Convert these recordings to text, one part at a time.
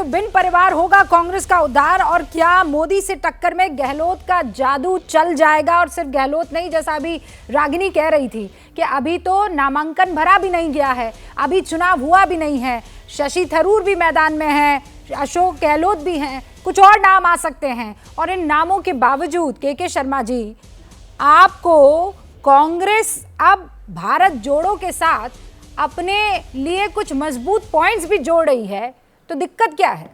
तो बिन परिवार होगा कांग्रेस का उद्धार, और क्या मोदी से टक्कर में गहलोत का जादू चल जाएगा? और सिर्फ गहलोत नहीं, जैसा अभी रागिनी कह रही थी कि अभी तो नामांकन भरा भी नहीं गया है, अभी चुनाव हुआ भी नहीं है, शशि थरूर भी मैदान में है, अशोक गहलोत भी हैं, कुछ और नाम आ सकते हैं। और इन नामों के बावजूद के शर्मा जी, आपको कांग्रेस अब भारत जोड़ो के साथ अपने लिए कुछ मजबूत पॉइंट्स भी जोड़ रही है, तो दिक्कत क्या है?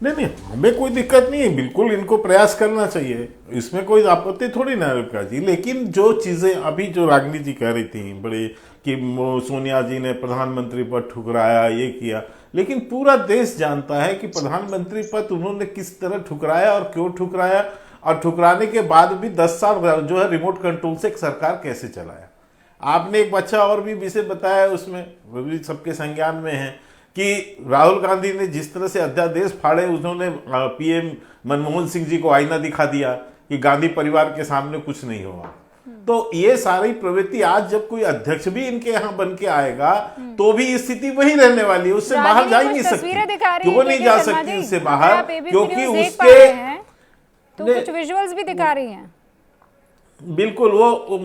नहीं, हमें कोई दिक्कत नहीं है, बिल्कुल इनको प्रयास करना चाहिए, इसमें कोई आपत्ति थोड़ी ना रेणुका जी। लेकिन जो चीजें अभी जो रागिनी जी कह रही थी बड़े कि सोनिया जी ने प्रधानमंत्री पद ठुकराया, ये किया, लेकिन पूरा देश जानता है कि प्रधानमंत्री पद उन्होंने किस तरह ठुकराया और क्यों ठुकराया, और ठुकराने के बाद भी 10 साल जो है रिमोट कंट्रोल से एक सरकार कैसे चलाया। आपने एक अच्छा और भी विषय बताया, उसमें वो भी सबके संज्ञान में है कि राहुल गांधी ने जिस तरह से अध्यादेश फाड़े, उन्होंने पीएम मनमोहन सिंह जी को आईना दिखा दिया कि गांधी परिवार के सामने कुछ नहीं होगा। तो ये सारी प्रवृत्ति आज जब कोई अध्यक्ष भी इनके यहाँ बन के आएगा तो भी स्थिति वही रहने वाली है, उससे बाहर जा ही नहीं सकती। क्यों नहीं जा सकती उससे बाहर? क्योंकि उसके तो कुछ विजुअल्स भी दिखा रही हैं। बिल्कुल, वो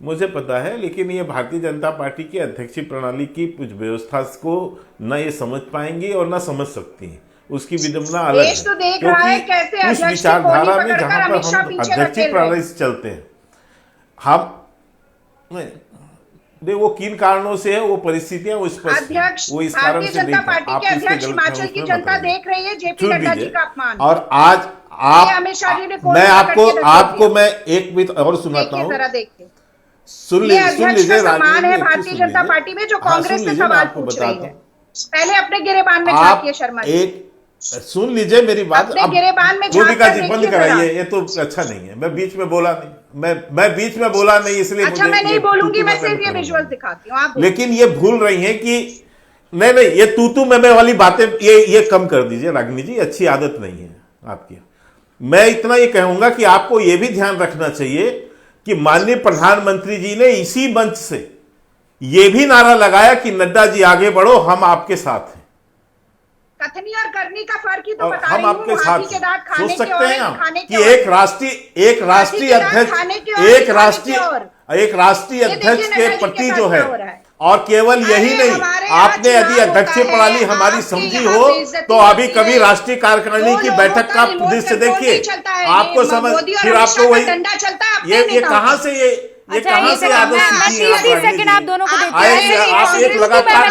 मुझे पता है, लेकिन ये भारतीय जनता पार्टी की अध्यक्षीय प्रणाली की कुछ व्यवस्था को न ये समझ पाएंगी और न समझ सकती हैं, उसकी विडंबना अलग है। तो देख रहा है कैसे उस विचारधारा में जहां पर हम अध्यक्षीय प्रणाली से चलते हैं, हम वो किन कारणों से है, वो परिस्थितियां वो स्पष्ट, वो इस कारण से नहीं। आप हिमाचल की जनता देख रही है जेपी नड्डा जी का अपमान। और आज मैं एक मिनट और सुनाता हूँ, सुन लीजिए। सम्मान है भारतीय जनता पार्टी में जो कांग्रेस से सवाल पूछ रही है, पहले अपने गिरेबान में झांकिए शर्मा जी। सुन लीजिए मेरी बात। अपने गिरेबान में गोपिका जी बंद कराइए, ये तो अच्छा नहीं है। मैं बीच में बोला नहीं, मैं बीच में बोला नहीं, इसलिए अच्छा मैं नहीं बोलूंगी, मैं सिर्फ ये विजुअल दिखाती हूँ। आप लेकिन ये भूल रही हैं कि नहीं, ये तू मैं वाली बातें ये कम कर दीजिए रागिनी जी, अच्छी आदत नहीं है आपकी। मैं इतना ये कहूंगा कि आपको ये भी ध्यान रखना चाहिए कि माननीय प्रधानमंत्री जी ने इसी मंच से ये भी नारा लगाया कि नड्डा जी आगे बढ़ो, हम आपके साथ हैं। कथनी और करनी का फर्क ही तो बता हम रही हूं। आपके साथ सोच सकते हैं आप कि एक राष्ट्रीय अध्यक्ष के प्रति जो है, और केवल यही नहीं, आपने यदि अध्यक्षीय प्रणाली हमारी समझी हो तो अभी कभी राष्ट्रीय कार्यकारिणी की बैठक का दृश्य देखिए, आपको समझ, फिर आपको वही ये कहां से ये कहां से आदत सीखी है? 30 सेकंड आप दोनों को देते हैं। आप एक लगातार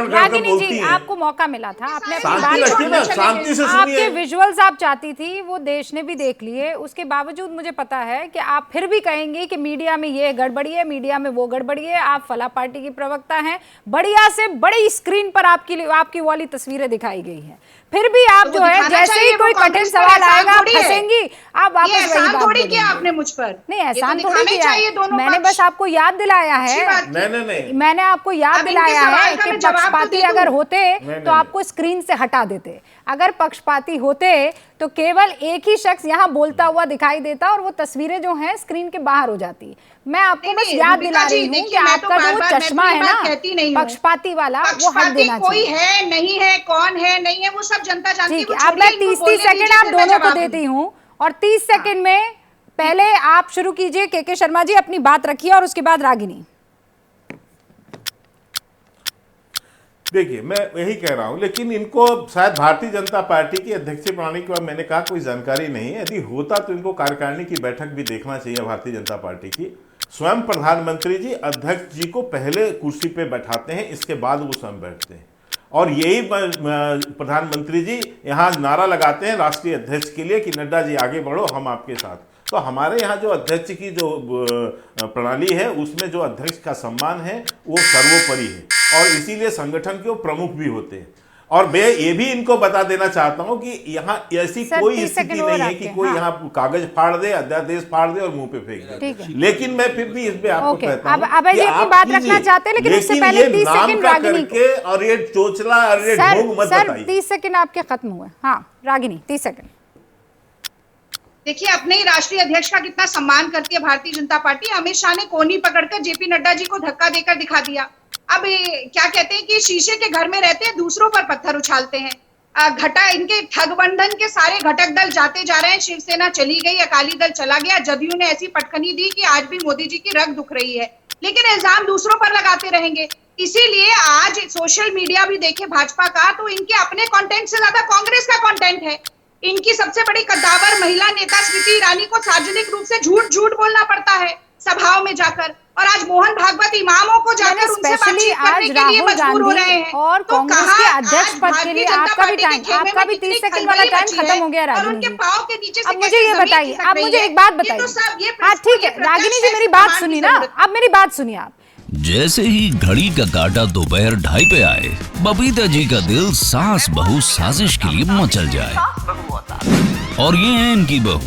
रागिनी जी, आपको मौका मिला था, आपने अपनी शांति रखिए ना, शांति से सुनिए। आपके विजुअल्स आप चाहती थी, वो देश ने भी देख लिए, उसके बावजूद मुझे पता है कि आप फिर भी कहेंगे कि मीडिया में ये गड़बड़ी है, मीडिया में वो गड़बड़ी है। आप फला पार्टी की प्रवक्ता हैं, बढ़िया से बड़ी स्क्रीन पर आपकी वाली तस्वीरें दिखाई गई हैं, फिर भी आप जो है जैसे ही कोई कठिन सवाल आएगा फंसेंगी, आप वापस वही बात बोलेंगे। आपने मुझ पर नहीं, एहसान थोड़ी किया, मैंने बस आपको याद दिलाया है। नहीं, मैंने आपको याद दिलाया है कि पक्षपाती अगर होते तो आपको स्क्रीन से हटा देते। अगर पक्षपाती होते तो केवल एक ही शख्स यहाँ बोलता हुआ दिखाई देता और वो तस्वीरें जो हैं स्क्रीन के बाहर हो जाती। मैं आपको बस याद दिला रही हूँ कि आपका जो चश्मा है ना पक्षपाती वाला, वो हट देना चाहिए। कोई है नहीं है, कौन है नहीं है, वो सब जनता जानती है। अब मैं 30 सेकंड आप दोनों को देती हूँ, और 30 सेकंड में पहले आप शुरू कीजिए के शर्मा जी, अपनी बात रखिए, और उसके बाद रागिनी। देखिए, मैं यही कह रहा हूं, लेकिन इनको शायद भारतीय जनता पार्टी की अध्यक्षीय प्रणाली के बारे में मैंने कहा कोई जानकारी नहीं है। यदि होता तो इनको कार्यकारिणी की बैठक भी देखना चाहिए भारतीय जनता पार्टी की। स्वयं प्रधानमंत्री जी अध्यक्ष जी को पहले कुर्सी पे बैठाते हैं, इसके बाद वो स्वयं बैठते हैं, और यही प्रधानमंत्री जी यहाँ नारा लगाते हैं राष्ट्रीय अध्यक्ष के लिए कि नड्डा जी आगे बढ़ो, हम आपके साथ। तो हमारे यहाँ जो अध्यक्ष की जो प्रणाली है, उसमें जो अध्यक्ष का सम्मान है वो सर्वोपरि है, और इसीलिए संगठन के वो प्रमुख भी होते हैं। और मैं ये भी इनको बता देना चाहता हूँ कि यहाँ ऐसी कोई स्थिति नहीं है कि कोई यहाँ कागज फाड़ दे, अध्यादेश फाड़ दे और मुंह पे फेंक दे। लेकिन मैं फिर भी इस पे आपको कहता हूँ कि आप बात रखना चाहते हैं, लेकिन उससे पहले 30 सेकंड रागिनी के, और ये चोचला और ये ढोंग मत बताइए। 30 सेकंड आपके खत्म हुए। हाँ रागिनी, 30 सेकंड। देखिए, अपने ही राष्ट्रीय अध्यक्ष का कितना सम्मान करती है भारतीय जनता पार्टी। अमित शाह ने कोनी पकड़कर जेपी नड्डा जी को धक्का देकर दिखा दिया। अब क्या कहते हैं कि शीशे के घर में रहते हैं, दूसरों पर पत्थर उछालते हैं। घटा इनके ठगबंधन के सारे घटक दल जाते जा रहे हैं। शिवसेना चली गई, अकाली दल चला गया, जदयू ने ऐसी पटखनी दी कि आज भी मोदी जी की रग दुख रही है, लेकिन इल्जाम दूसरों पर लगाते रहेंगे। इसीलिए आज सोशल मीडिया भी देखे भाजपा का, तो इनके अपने कंटेंट से ज्यादा कांग्रेस का कंटेंट है। इनकी सबसे बड़ी कद्दावर महिला नेता स्मृति ईरानी को सार्वजनिक रूप से झूठ बोलना पड़ता है सभाओं में जाकर, और आज मोहन भागवत इमामों को जाकर उनसे बातचीत करने के लिए मजबूर हो रहे हैं। और तो कांग्रेस के अध्यक्ष पद के लिए आपका भी 30 सेकंड वाला टाइम खत्म हो गया रागिनी जी। पाँव के नीचे अब मुझे ये बताइए, आप मुझे एक बात बताइए। हाँ ठीक है रागिनी जी, मेरी बात सुनिए ना, अब मेरी बात सुनिए आप। जैसे ही घड़ी का काटा दोपहर 2:30 पे आए, बबीता जी का दिल सास बहू साजिश के लिए मचल जाए। और ये है इनकी बहू,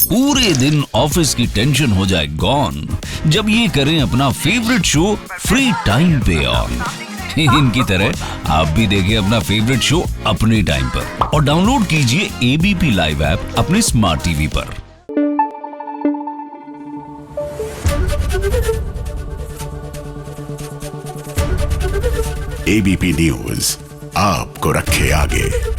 पूरे दिन ऑफिस की टेंशन हो जाए गॉन जब ये करें अपना फेवरेट शो फ्री टाइम पे ऑन। इनकी तरह आप भी देखें अपना फेवरेट शो अपने टाइम पर और डाउनलोड कीजिए एबीपी लाइव ऐप अपने स्मार्ट टीवी पर। एबीपी न्यूज आपको रखे आगे।